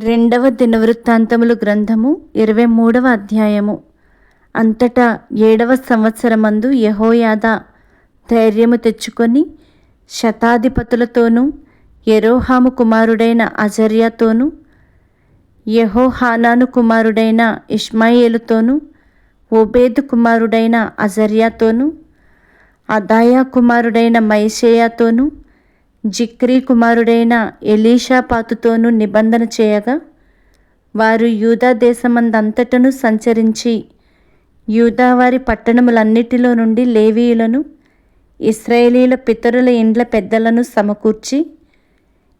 రెండవ దినవృత్తాంతములు గ్రంథము 23వ అధ్యాయము. అంతటా 7వ సంవత్సరమందు యెహోయాదా ధైర్యము తెచ్చుకొని శతాధిపతులతోనూ యెరోహాము కుమారుడైన అజర్యాతోనూ యెహోహానాను కుమారుడైన ఇష్మాయేలుతోనూ ఓబేదు కుమారుడైన అజర్యాతోనూ అదాయా కుమారుడైన మయశేయాతోనూ జిక్రీ కుమారుడైన ఎలీషాపాతుతోనూ నిబంధన చేయగా, వారు యూదా దేశమందంతటను సంచరించి యూదావారి పట్టణములన్నిటిలో నుండి లేవీయులను ఇశ్రాయేలీయుల పితరుల ఇండ్ల పెద్దలను సమకూర్చి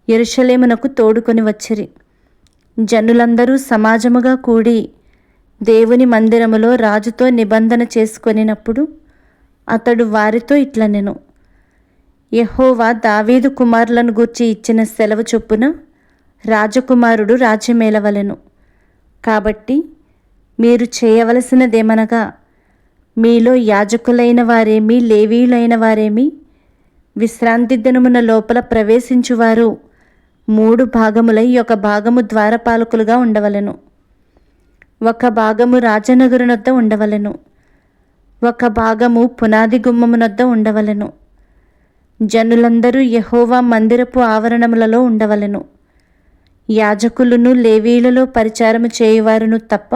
యెరూషలేమునకు తోడుకొని వచ్చిరి. జనులందరూ సమాజముగా కూడి దేవుని మందిరములో రాజుతో నిబంధన చేసుకొనినప్పుడు అతడు వారితో ఇట్లనెను: యెహోవా దావీదు కుమారులను గూర్చి ఇచ్చిన సెలవు చొప్పున రాజకుమారుడు రాజ్యమేలవలెను. కాబట్టి మీరు చేయవలసినదేమనగా, మీలో యాజకులైన వారేమి లేవీయులైన వారేమి విశ్రాంతి దినమున లోపల ప్రవేశించువారు 3 భాగములై ఒక భాగము ద్వారపాలకులుగా ఉండవలెను. ఒక భాగము రాజనగరునొద్ద ఉండవలెను. ఒక భాగము పునాది గుమ్మమునొద్ద ఉండవలెను. జనులందరూ యెహోవా మందిరపు ఆవరణములలో ఉండవలెను. యాజకులను లేవీయులలో పరిచారము చేయువారును తప్ప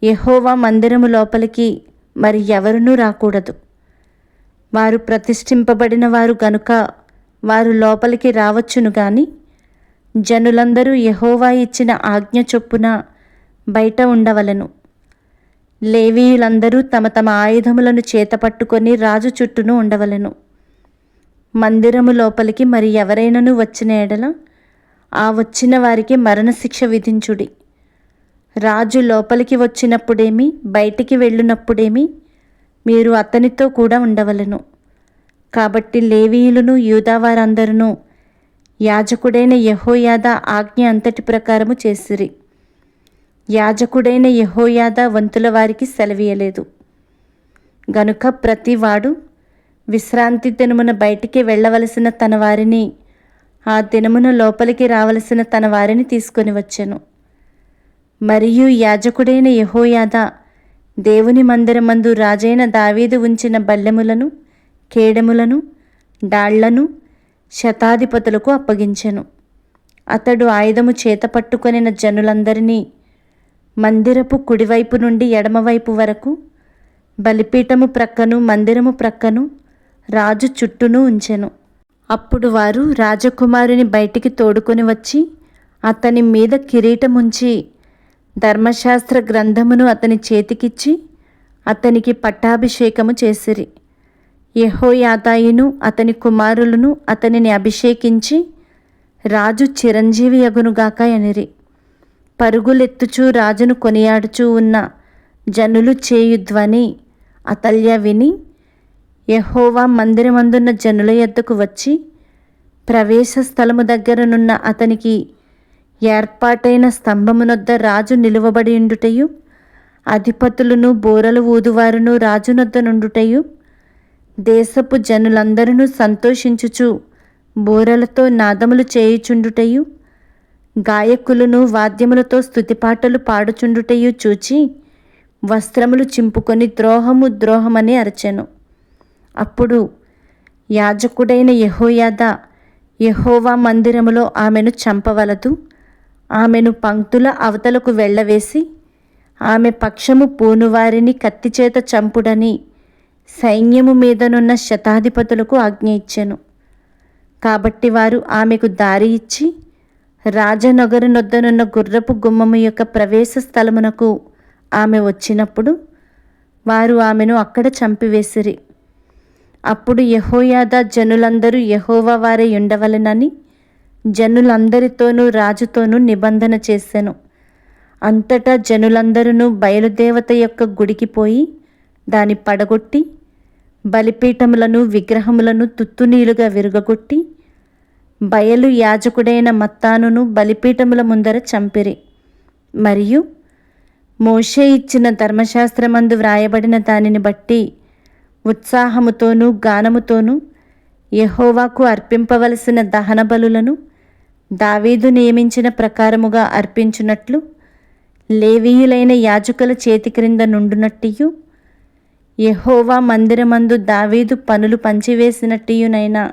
యెహోవా మందిరము లోపలికి మరి ఎవరునూ రాకూడదు. వారు ప్రతిష్ఠింపబడిన వారు గనుక వారు లోపలికి రావచ్చును గాని జనులందరూ యెహోవా ఇచ్చిన ఆజ్ఞ చొప్పున బయట ఉండవలెను. లేవీయులందరూ తమ తమ ఆయుధములను చేతపట్టుకొని రాజు చుట్టూను ఉండవలెను. మందిరము లోపలికి మరి ఎవరైనను వచ్చిన ఎడల ఆ వచ్చిన వారికి మరణశిక్ష విధించుడి. రాజు లోపలికి వచ్చినప్పుడేమి బయటికి వెళ్ళినప్పుడేమి మీరు అతనితో కూడా ఉండవలెను. కాబట్టి లేవీయులను యూదావారందరూ యాజకుడైన యెహోయాదా ఆజ్ఞ అంతటి ప్రకారము చేసిరి. యాజకుడైన యెహోయాదా వంతుల వారికి సెలవీయలేదు గనుక ప్రతివాడు విశ్రాంతి దినమున బయటికి వెళ్ళవలసిన తన వారిని, ఆ దినమున లోపలికి రావలసిన తన వారిని తీసుకొని వచ్చెను. మరియు యాజకుడైన యెహోయాదా దేవుని మందిరమందు రాజైన దావీదు ఉంచిన బల్లెములను, కేడెములను, డాళ్లను శతాధిపతులకు అప్పగించెను. అతడు ఆయుధము చేత పట్టుకొనిన జనులందరినీ మందిరపు కుడివైపు నుండి ఎడమవైపు వరకు బలిపీఠము ప్రక్కను మందిరము ప్రక్కను రాజు చుట్టూను ఉంచెను. అప్పుడు వారు రాజకుమారుని బయటికి తోడుకొని వచ్చి అతని మీద కిరీటముంచి ధర్మశాస్త్ర గ్రంథమును అతని చేతికిచ్చి అతనికి పట్టాభిషేకము చేసిరి. యెహోయాదాయును అతని కుమారులను అతనిని అభిషేకించి రాజు చిరంజీవి యగునుగాక అనిరి. పరుగులెత్తుచూ రాజును కొనియాడుచూ ఉన్న జనులు చేయు ధ్వని అతల్య విని యెహోవా మందిరమందున్న జనుల యొద్దకు వచ్చి ప్రవేశ స్థలము దగ్గరనున్న అతనికి ఏర్పాటైన స్తంభమునొద్ద రాజు నిలువబడి ఉండుటయు, అధిపతులను బూరలు ఊదువారును రాజునొద్ద నుండుటయు, దేశపు జనులందరూ సంతోషించుచు బూరలతో నాదములు చేయుచుండుటయు, గాయకులను వాద్యములతో స్తుతిపాటలు పాడుచుండుటయు చూచి వస్త్రములు చింపుకొని ద్రోహము ద్రోహమని అరచెను. అప్పుడు యాజకుడైన యెహోయాదా యెహోవా మందిరములో ఆమెను చంపవలదు, ఆమెను పంక్తుల అవతలకు వెళ్ళవేసి ఆమె పక్షము పూనువారిని కత్తిచేత చంపుడని సైన్యము మీదనున్న శతాధిపతులకు ఆజ్ఞ ఇచ్చెను. కాబట్టి వారు ఆమెకు దారి ఇచ్చి రాజనగరునొద్దనున్న గుర్రపు గుమ్మము యొక్క ప్రవేశ స్థలమునకు ఆమె వచ్చినప్పుడు వారు ఆమెను అక్కడ చంపివేసిరి. అప్పుడు యెహోయాదా జనులందరూ యెహోవా వారై ఉండవలెనని జనులందరితోనూ రాజుతోనూ నిబంధన చేసెను. అంతటా జనులందరూ బయలుదేవత యొక్క గుడికి పోయి దాని పడగొట్టి బలిపీఠములను విగ్రహములను తుత్తునీలుగా విరుగగొట్టి బయలు యాజకుడైన మత్తానును బలిపీఠముల ముందర చంపిరి. మరియు మోషే ఇచ్చిన ధర్మశాస్త్రమందు వ్రాయబడిన దానిని బట్టి ఉత్సాహముతోనూ గానముతోనూ యెహోవాకు అర్పింపవలసిన దహన బలులను దావీదు నియమించిన ప్రకారముగా అర్పించునట్లు లేవీయులైన యాజకుల చేతి క్రింద నుండునట్టియు యెహోవా మందిరమందు దావీదు పనులు పంచివేసినట్టియునైనా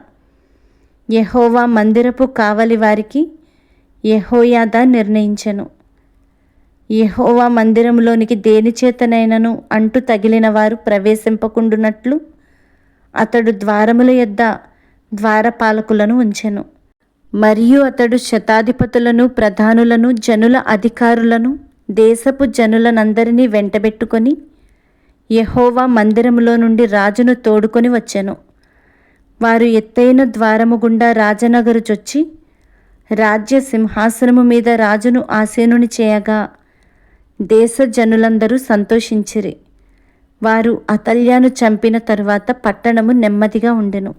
యెహోవా మందిరపు కావలి వారికి యెహోయాదా నిర్ణయించెను. యెహోవా మందిరములోనికి దేనిచేతనైనను అంటు తగిలిన వారు ప్రవేశింపకుండునట్లు అతడు ద్వారముల యొద్ద ద్వారపాలకులను ఉంచెను. మరియు అతడు శతాధిపతులను, ప్రధానులను, జనుల అధికారులను, దేశపు జనులనందరినీ వెంటబెట్టుకొని యెహోవా మందిరములో నుండి రాజును తోడుకొని వచ్చెను. వారు ఎత్తైన ద్వారము గుండా రాజనగరు చొచ్చి రాజ్య సింహాసనము మీద రాజును ఆసీనుని చేయగా దేశ జనులందరూ సంతోషించిరి. వారు అతల్యాను చంపిన తరువాత పట్టణము నెమ్మదిగా ఉండెను.